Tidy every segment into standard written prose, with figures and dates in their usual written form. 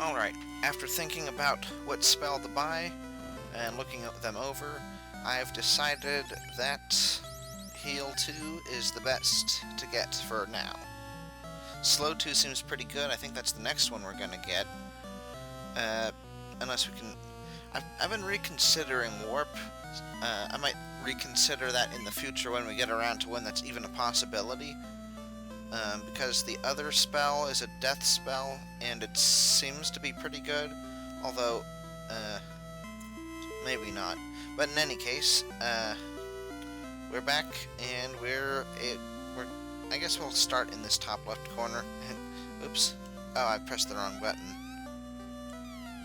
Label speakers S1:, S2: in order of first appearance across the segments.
S1: Alright, after thinking about what spell to buy and looking them over, I've decided that Heal 2 is the best to get for now. Slow 2 seems pretty good. I think that's the next one we're gonna get. Unless we can... I've been reconsidering Warp. I might reconsider that in the future when we get around to when that's even a possibility. Because the other spell is a death spell, and it seems to be pretty good, although, maybe not. But in any case, we're back, and I guess we'll start in this top left corner. Oops. Oh, I pressed the wrong button.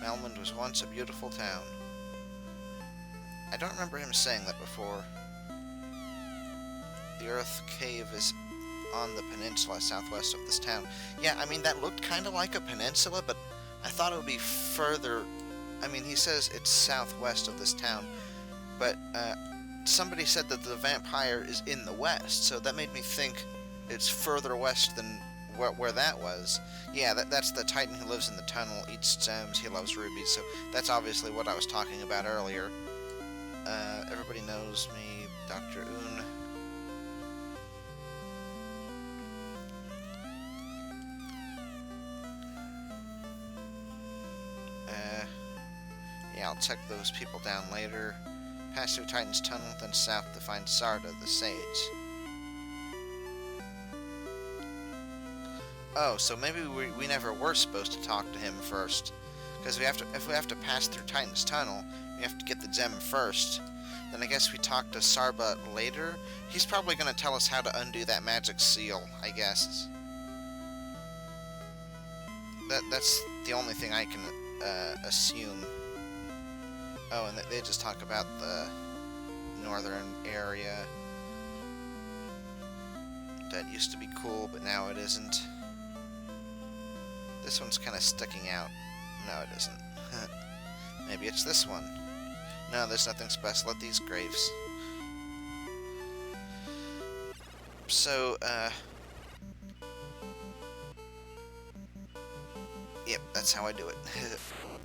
S1: Melmond was once a beautiful town. I don't remember him saying that before. The Earth Cave is on the peninsula southwest of this town. Yeah, I mean, that looked kind of like a peninsula, but I thought it would be further. I mean, he says it's southwest of this town, but somebody said that the vampire is in the west, so that made me think it's further west than where that was. Yeah, that's the Titan who lives in the tunnel, eats gems, he loves rubies, so that's obviously what I was talking about earlier. Everybody knows me, Dr. Un. Yeah, I'll check those people down later. Pass through Titan's tunnel, then south to find Sarda, the sage. Oh, so maybe we never were supposed to talk to him first. Because if we have to pass through Titan's tunnel, we have to get the gem first. Then I guess we talk to Sarba later. He's probably going to tell us how to undo that magic seal, I guess. That's the only thing I can assume. Oh, and they just talk about the northern area. That used to be cool, but now it isn't. This one's kind of sticking out. No, it isn't. Maybe it's this one. No, there's nothing special at these graves. So, yep, that's how I do it.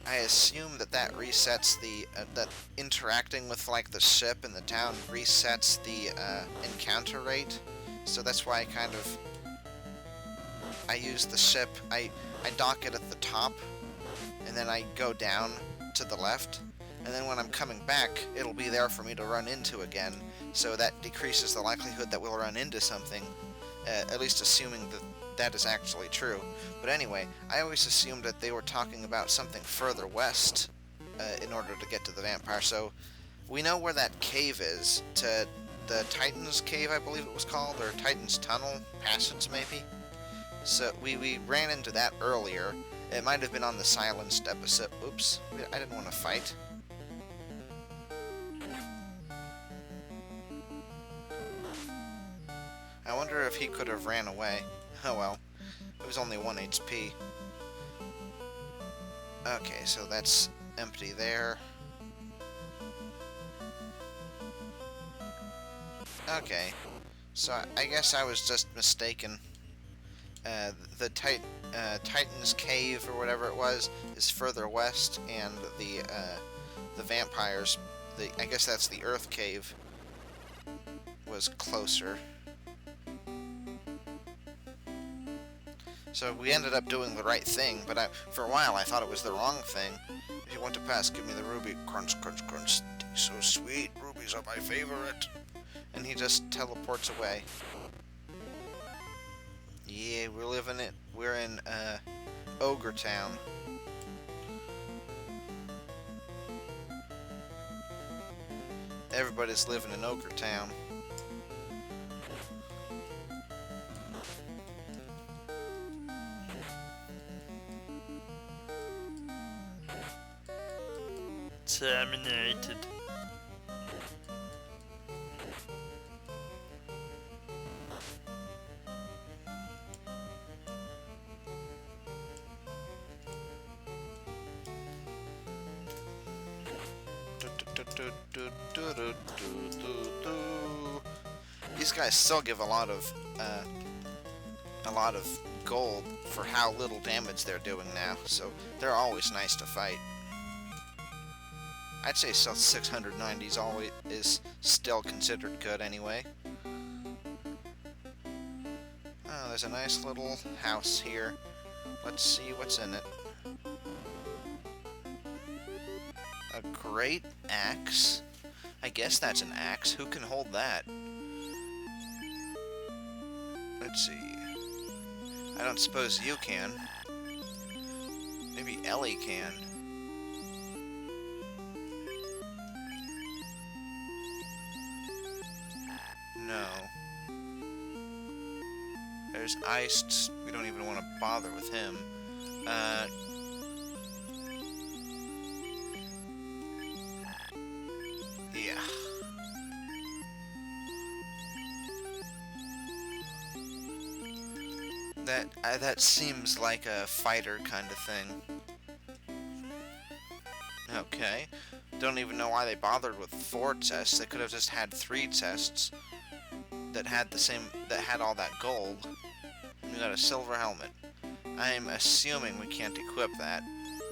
S1: I assume that resets the, that interacting with, like, the ship and the town resets the, encounter rate. So that's why I use the ship, I dock it at the top, and then I go down to the left, and then when I'm coming back, it'll be there for me to run into again, so that decreases the likelihood that we'll run into something, at least assuming that is actually true. But anyway, I always assumed that they were talking about something further west, in order to get to the vampire, so we know where that cave is, to the Titan's Cave, I believe it was called, or Titan's Tunnel, Passage maybe? So we ran into that earlier. It might have been on the silenced episode. Oops, I didn't want to fight. I wonder if he could have ran away. Oh well, it was only 1 HP. Okay, so that's empty there. Okay, so I guess I was just mistaken. The Titan's Cave, or whatever it was, is further west, and the vampires, I guess that's the Earth Cave, was closer. So we ended up doing the right thing, but for a while I thought it was the wrong thing. If you want to pass, give me the ruby. Crunch, crunch, crunch. So sweet. Rubies are my favorite. And he just teleports away. Yeah, we're living it. We're in Ogre Town. Everybody's living in Ogre Town.
S2: Terminated.
S1: These guys still give a lot of gold for how little damage they're doing now, so they're always nice to fight. I'd say 690 is still considered good anyway. Oh, there's a nice little house here. Let's see what's in it. A great axe. I guess that's an axe. Who can hold that? Let's see. I don't suppose you can. Maybe Ellie can. No. There's Iced. We don't even want to bother with him. Yeah. That seems like a fighter kind of thing. Okay. Don't even know why they bothered with 4 chests. They could have just had 3 chests that had all that gold. We got a silver helmet. I'm assuming we can't equip that,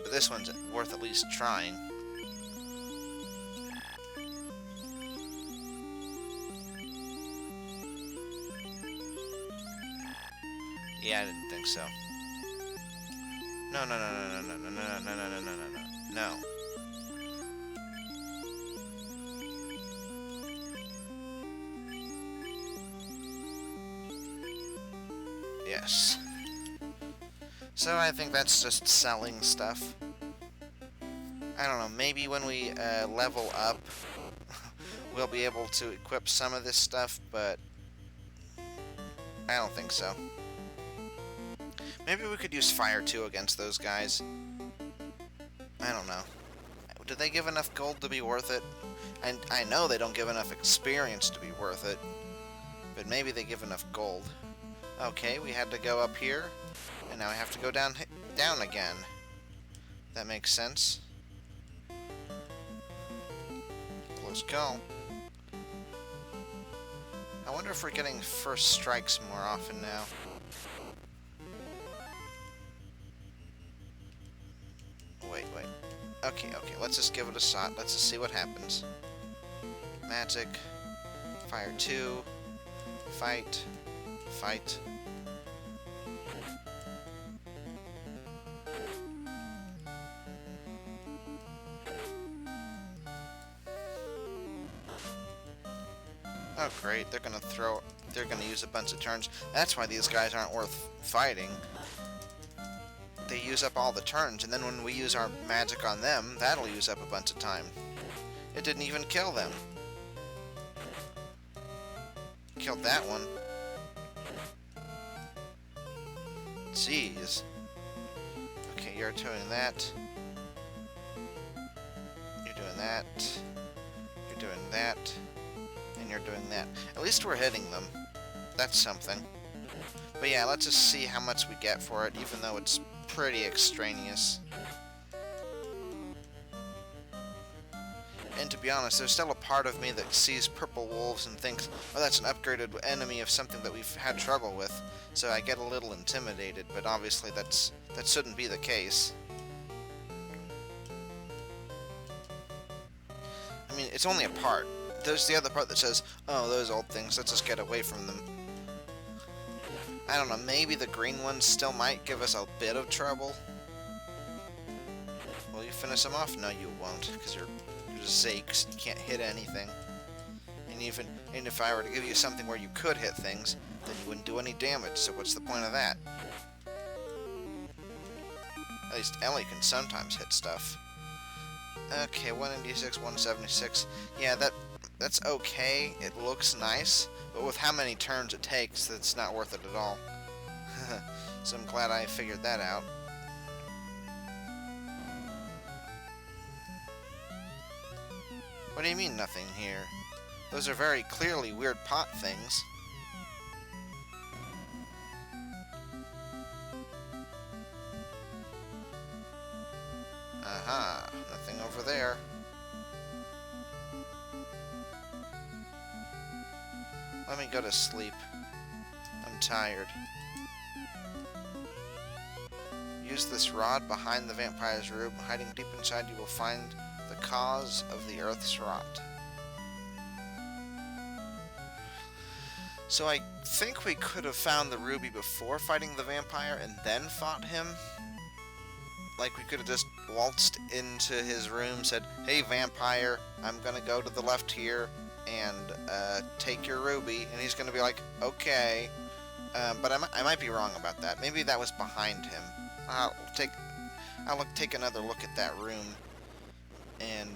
S1: but this one's worth at least trying. Yeah, I didn't think so. No, no, no, no, no, no, no, no, no, no, no, no, no, no. Yes. So I think that's just selling stuff. I don't know, maybe when we level up, we'll be able to equip some of this stuff, but I don't think so. Maybe we could use fire too against those guys. I don't know. Do they give enough gold to be worth it? And I know they don't give enough experience to be worth it, but maybe they give enough gold. Okay, we had to go up here, and now we have to go down again. That makes sense. Close call. I wonder if we're getting first strikes more often now. Wait. Okay, let's just give it a shot. Let's just see what happens. Magic. Fire 2. Fight. Fight. Oh great, they're gonna use a bunch of turns. That's why these guys aren't worth fighting. They use up all the turns, and then when we use our magic on them, that'll use up a bunch of time. It didn't even kill them. Killed that one. Jeez. Okay, you're doing that. You're doing that. You're doing that. And you're doing that. At least we're hitting them. That's something. But yeah, let's just see how much we get for it, even though it's pretty extraneous. And to be honest, there's still a part of me that sees purple wolves and thinks, oh, that's an upgraded enemy of something that we've had trouble with. So I get a little intimidated, but obviously that shouldn't be the case. I mean, it's only a part. There's the other part that says, oh, those old things, let's just get away from them. I don't know, maybe the green ones still might give us a bit of trouble. Will you finish them off? No, you won't, because you're Zakes. You can't hit anything. And if I were to give you something where you could hit things, then you wouldn't do any damage, so what's the point of that? At least Ellie can sometimes hit stuff. Okay, 196, 176. Yeah, that's okay. It looks nice, but with how many turns it takes, that's not worth it at all. So I'm glad I figured that out. What do you mean, nothing here? Those are very clearly weird pot things. Aha, nothing over there. Let me go to sleep. I'm tired. Use this rod behind the vampire's room. Hiding deep inside, you will find the cause of the Earth's rot. So I think we could have found the ruby before fighting the vampire and then fought him. Like, we could have just waltzed into his room, said, "Hey, vampire, I'm gonna go to the left here and take your ruby," and he's gonna be like, "Okay." But I might be wrong about that. Maybe that was behind him. I'll take another look at that room, and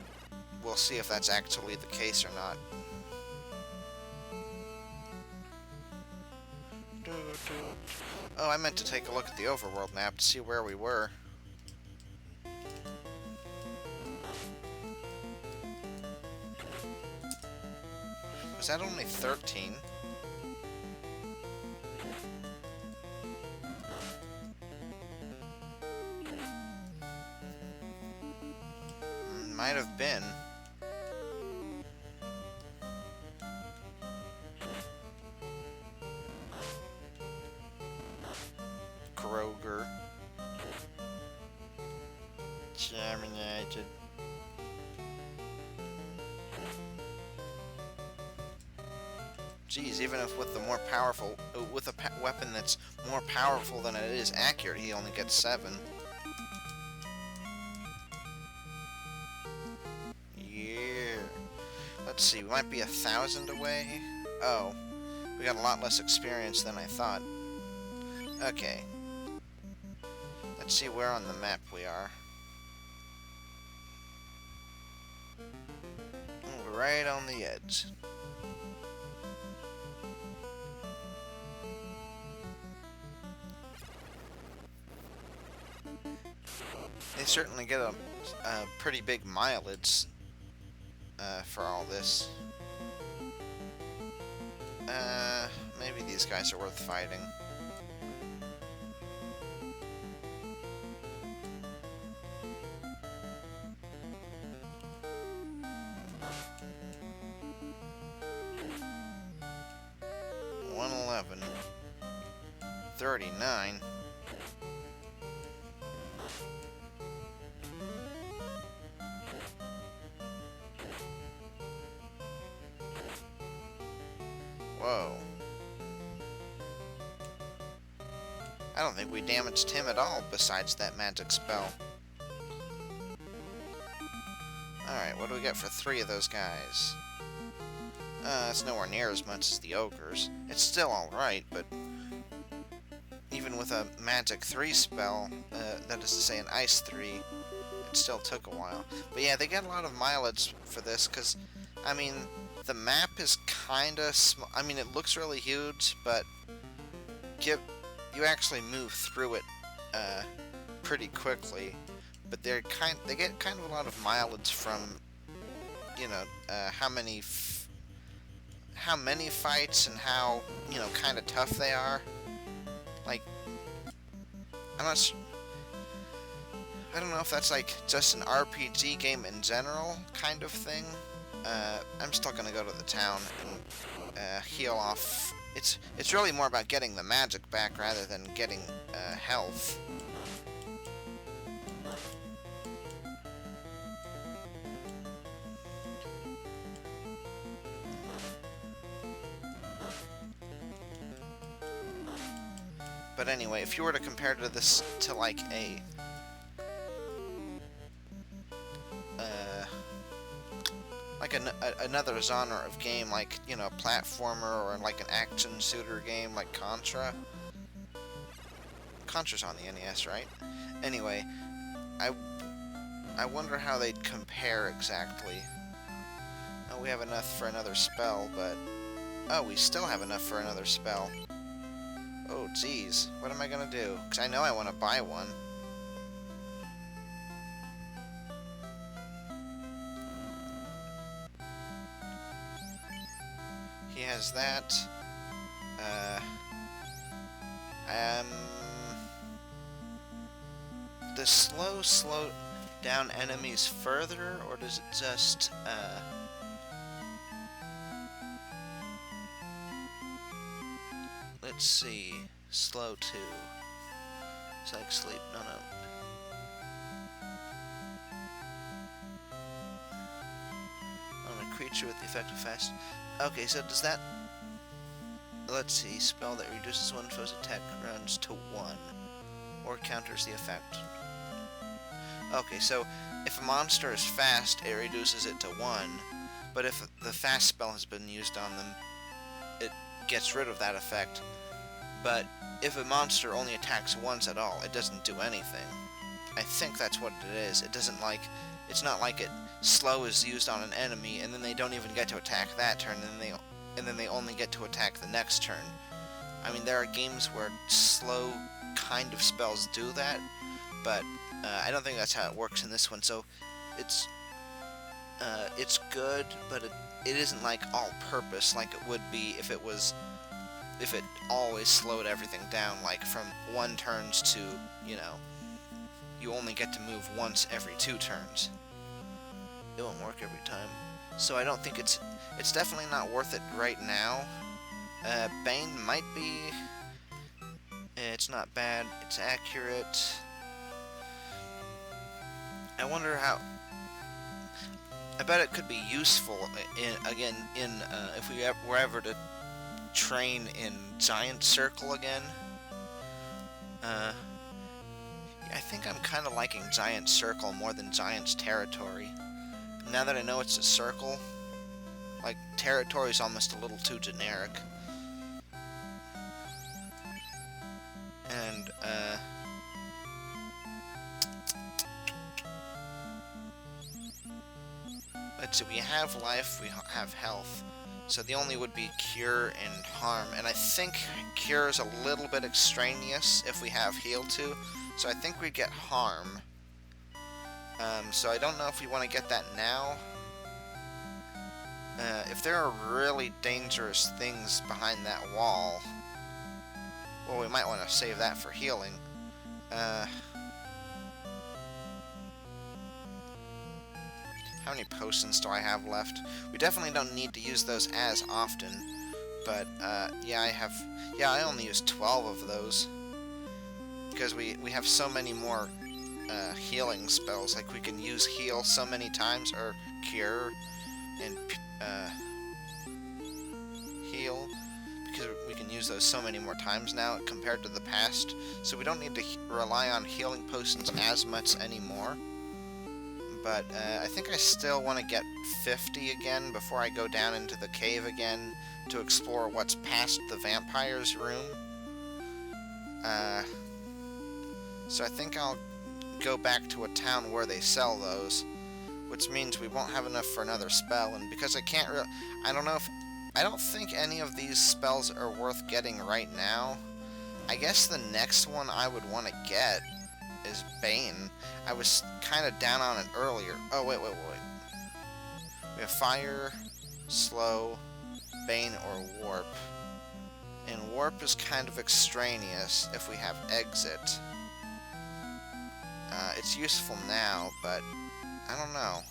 S1: we'll see if that's actually the case or not. Oh, I meant to take a look at the overworld map to see where we were. Was that only 13? Might have been. Kroger. Germinated. Geez, even if with the more powerful, with a weapon that's more powerful than it is accurate, he only gets 7. Yeah. Let's see, we might be 1,000 away. Oh, we got a lot less experience than I thought. Okay. Let's see where on the map we are. We're right on the edge. They certainly get a pretty big mileage for all this. Maybe these guys are worth fighting. $111. 39. Whoa. I don't think we damaged him at all, besides that magic spell. Alright, what do we get for 3 of those guys? It's nowhere near as much as the ogres. It's still alright, but even with a magic 3 spell, that is to say an ice 3, it still took a while. But yeah, they get a lot of mileage for this, because, I mean, the map is kinda small. I mean, it looks really huge, but you actually move through it pretty quickly. But they get kind of a lot of mileage from, you know, how many fights and how, you know, kind of tough they are. Like, I don't know if that's like just an RPG game in general kind of thing. I'm still gonna go to the town and heal off. It's really more about getting the magic back rather than getting health. But anyway, if you were to compare this to like another genre of game, like, you know, platformer or like an action shooter game like Contra. Contra's on the NES, right? Anyway, I wonder how they'd compare exactly. Oh, we have enough for another spell, but oh, we still have enough for another spell. Oh, geez. What am I gonna do? Because I know I want to buy one. He has that. Does slow down enemies further, or does it just, let's see. Slow 2. Psych sleep. No, no. On a creature with the effect of fast. Okay, so does that... Let's see. Spell that reduces one foe's attack rounds to 1. Or counters the effect. Okay, so if a monster is fast, it reduces it to 1. But if the fast spell has been used on them, it gets rid of that effect. But if a monster only attacks once at all, it doesn't do anything. I think that's what it is. It doesn't like... It's not like it slow is used on an enemy, and then they don't even get to attack that turn, and then they only get to attack the next turn. I mean, there are games where slow kind of spells do that, but I don't think that's how it works in this one. So it's good, but it isn't like all-purpose like it would be if it always slowed everything down, like from 1 turns to, you know, you only get to move once every 2 turns. It won't work every time. So I don't think it's definitely not worth it right now. Bane might be. It's not bad. It's accurate. I wonder how. I bet it could be useful if we were ever to train in Giant Circle again. I think I'm kind of liking Giant Circle more than Giant's Territory. Now that I know it's a circle, like, Territory is almost a little too generic. And, let's see, we have life, we have health. So the only would be Cure and Harm. And I think Cure is a little bit extraneous if we have Heal too. So I think we'd get Harm. So I don't know if we want to get that now. If there are really dangerous things behind that wall, well, we might want to save that for healing. How many potions do I have left? We definitely don't need to use those as often, but yeah, I only use 12 of those because we have so many more healing spells. Like, we can use heal so many times, or cure and heal, because we can use those so many more times now compared to the past. So we don't need to rely on healing potions as much anymore. But I think I still want to get 50 again before I go down into the cave again to explore what's past the vampire's room. So I think I'll go back to a town where they sell those, which means we won't have enough for another spell. And because I don't think any of these spells are worth getting right now. I guess the next one I would want to get is Bane. I was kind of down on it earlier. Oh, wait. We have Fire, Slow, Bane, or Warp. And Warp is kind of extraneous if we have Exit. It's useful now, but I don't know.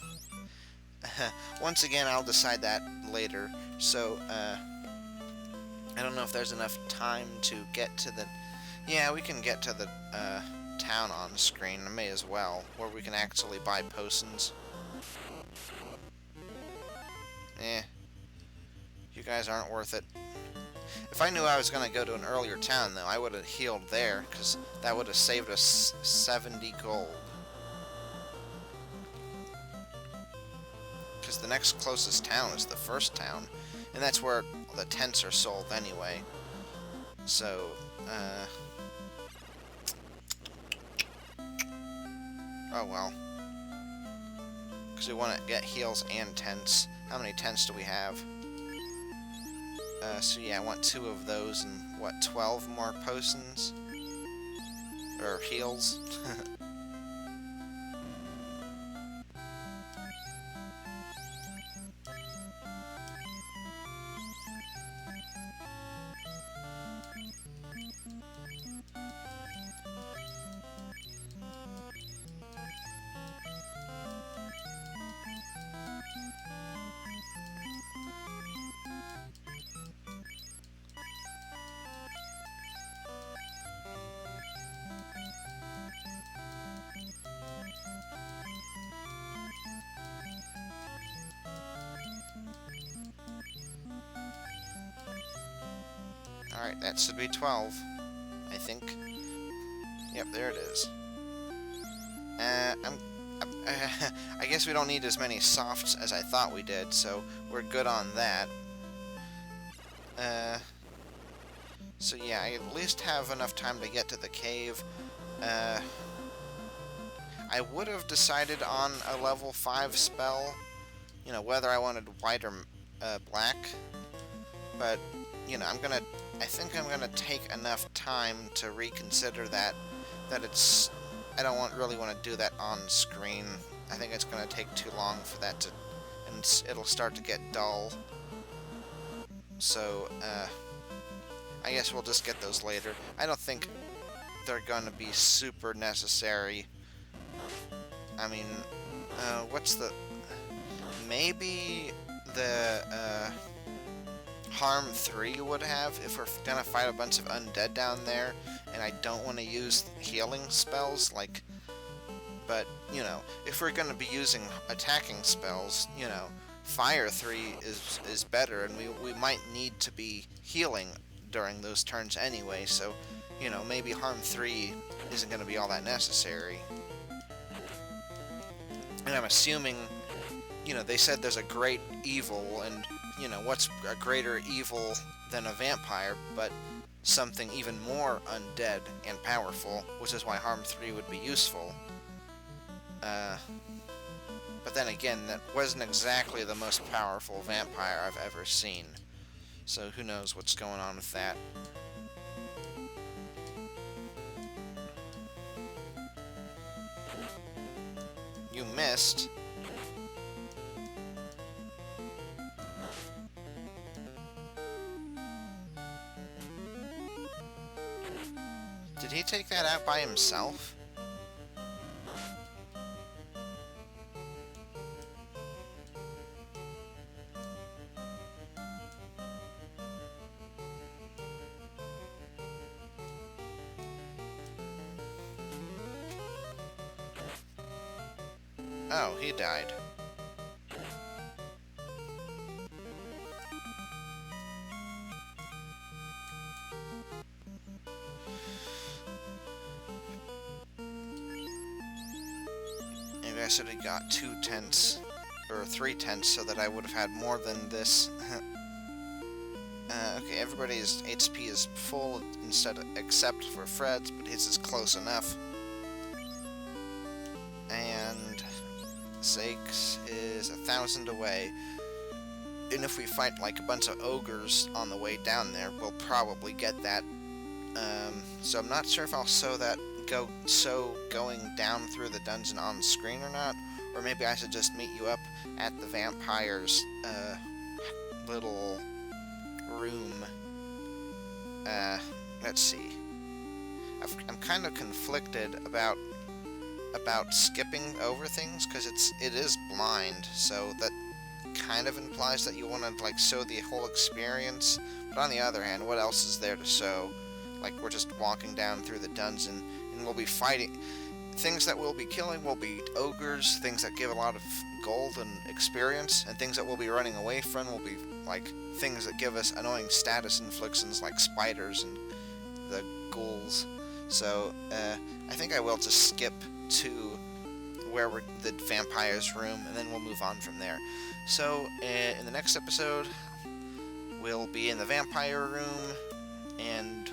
S1: Once again, I'll decide that later. So, I don't know if there's enough time to get to the... Yeah, we can get to the town on screen. I may as well, where we can actually buy potions. You guys aren't worth it. If I knew I was going to go to an earlier town, though, I would have healed there, because that would have saved us 70 gold. Because the next closest town is the first town, and that's where the tents are sold anyway. So, oh well. Because we want to get heals and tents. How many tents do we have? So yeah, I want 2 of those and, what, 12 more potions? Or heals? Alright, that should be 12, I think. Yep, there it is. I guess we don't need as many softs as I thought we did, so we're good on that. So yeah, I at least have enough time to get to the cave. I would have decided on a level 5 spell, you know, whether I wanted white or black, but, you know, I think I'm gonna take enough time to reconsider that I don't really want to do that on screen. I think it's gonna take too long for that to, and it'll start to get dull. So, I guess we'll just get those later. I don't think they're gonna be super necessary. I mean, maybe the, Harm 3 would have, if we're gonna fight a bunch of undead down there, and I don't want to use healing spells, like, but, you know, if we're gonna be using attacking spells, you know, Fire 3 is better, and we might need to be healing during those turns anyway, so, you know, maybe Harm 3 isn't gonna be all that necessary. And I'm assuming, you know, they said there's a great evil, and, you know, what's a greater evil than a vampire, but something even more undead and powerful, which is why Harm 3 would be useful. But then again, that wasn't exactly the most powerful vampire I've ever seen, so who knows what's going on with that. You missed. Did he take that out by himself? Oh, he died. Maybe I should have got 2 tents, or 3 tents, so that I would have had more than this. Okay, everybody's HP is full except for Fred's, but his is close enough. And Zake's is 1,000 away. And if we fight like a bunch of ogres on the way down there, we'll probably get that. So I'm not sure if I'll show going down through the dungeon on screen or not, or maybe I should just meet you up at the vampire's little room. Let's see. I'm kind of conflicted about skipping over things, because it is blind, so that kind of implies that you want to like show the whole experience. But on the other hand, what else is there to show? Like, we're just walking down through the dungeon, and we'll be fighting. Things that we'll be killing will be ogres, things that give a lot of gold and experience, and things that we'll be running away from will be like things that give us annoying status inflictions like spiders and the ghouls. So I think I will just skip to where we're the vampire's room, and then we'll move on from there. So in the next episode, we'll be in the vampire room, and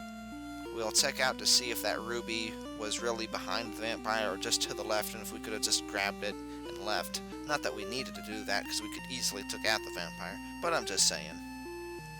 S1: we'll check out to see if that ruby was really behind the vampire or just to the left, and if we could have just grabbed it and left. Not that we needed to do that, because we could easily take out the vampire, but I'm just saying.